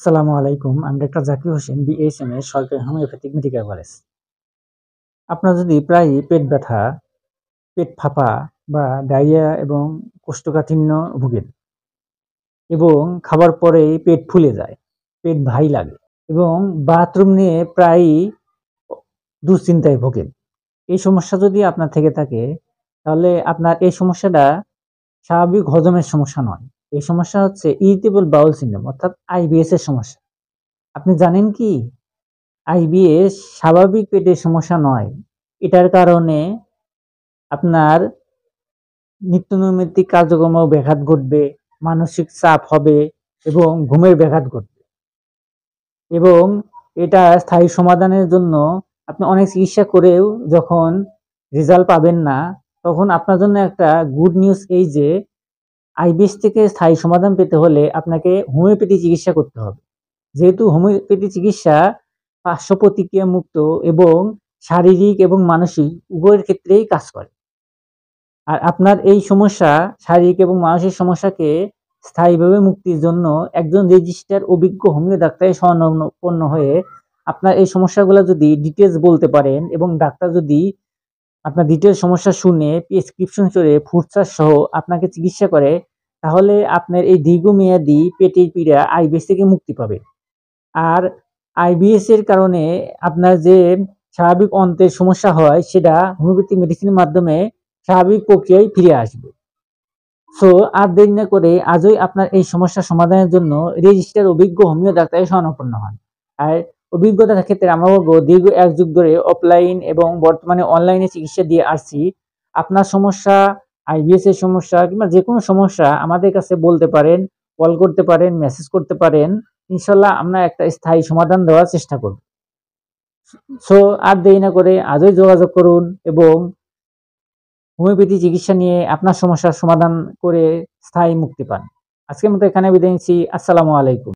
আসসালামু আলাইকুম। আমি ডাক্তার জাকির হোসেন, বিএসএম এর সরকারি হোমিওপ্যাথিক মেডিকেল কলেজ। আপনার যদি প্রায়ই পেট ব্যথা, পেট ফাঁপা বা ডায়রিয়া এবং কোষ্ঠকাঠিন্য ভোগেন এবং খাবার পরেই পেট ফুলে যায়, পেট ভারী লাগে এবং বাথরুম নিয়ে প্রায়ই অ দুশ্চিন্তায় ভোগেন। এই সমস্যা যদি আপনার থেকে থাকে, তাহলে আপনার এই সমস্যাটা স্বাভাবিক হজমের সমস্যা নয়। এই সমস্যা হচ্ছে ইরিটেবল বাউল সিনড্রোম অর্থাৎ আইবিএস এর সমস্যা। আপনি জানেন কি? আইবিএস স্বাভাবিক পেটের সমস্যা নয়। এটার কারণে আপনার নিত্যনৈমিত্তিক কার্যক্রমেও ব্যাঘাত ঘটবে, মানসিক চাপ হবে এবং ঘুমের ব্যাঘাত ঘটবে। এবং এটা স্থায়ী সমাধানের জন্য আপনি অনেক চিকিৎসা করেও যখন রেজাল্ট পাবেন না, তখন আপনার জন্য একটা গুড নিউজ এই যে আইবিএস থেকে স্থায়ী সমাধান পেতে হলে আপনাকে হোমিওপ্যাথি চিকিৎসা করতে হবে। যেহেতু হোমিওপ্যাথি চিকিৎসা পার্শ্ব প্রতিক্রিয়া মুক্ত এবং শারীরিক এবং মানসিক উভয়ের ক্ষেত্রেই কাজ করে। আর আপনার এই সমস্যা, শারীরিক এবং মানসিক সমস্যাকে স্থায়ীভাবে মুক্তির জন্য একজন রেজিস্টার অভিজ্ঞ হোমিও ডাক্তারের শরণাপন্ন হয়ে আপনার এই সমস্যাগুলো যদি ডিটেলস বলতে পারেন এবং ডাক্তার যদি আপনার ডিটেলস সমস্যা শুনে প্রেসক্রিপশন করে ফুড চার্ট সহ আপনাকে চিকিৎসা করে, তাহলে আপনার এই দীর্ঘমেয়াদী পেটের পীড়া আইবিএস থেকে মুক্তি পাবে। আর আইবিএস এর কারণে আপনার যে স্বাভাবিক অন্ত্রের সমস্যা হয়, সেটা হোমিওপ্যাথি মেডিসিনের মাধ্যমে স্বাভাবিক প্রক্রিয়ায় ফিরে আসবে। সো আর দেরি না করে আজই আপনার এই সমস্যার সমাধানের জন্য রেজিস্টার অভিজ্ঞ হোমিও ডাক্তারের শরণাপন্ন হন। আর অভিজ্ঞতার ক্ষেত্রে আমরা বলবো, দীর্ঘ ১ যুগ ধরে অফলাইন এবং বর্তমানে অনলাইনে চিকিৎসা দিয়ে আসছি। আপনার সমস্যা, আইবিএস এর সমস্যা কিংবা যেকোনো সমস্যা আমাদের কাছে বলতে পারেন, কল করতে পারেন, মেসেজ করতে পারেন। ইনশাআল্লাহ আমরা একটা স্থায়ী সমাধান দেওয়ার চেষ্টা করব। সো আর দেরি না করে আজই যোগাযোগ করুন এবং হোমিওপ্যাথি চিকিৎসা নিয়ে আপনার সমস্যার সমাধান করে স্থায়ী মুক্তি পান। আজকের মতো এখানে বিদায় নিচ্ছি। আসসালামু আলাইকুম।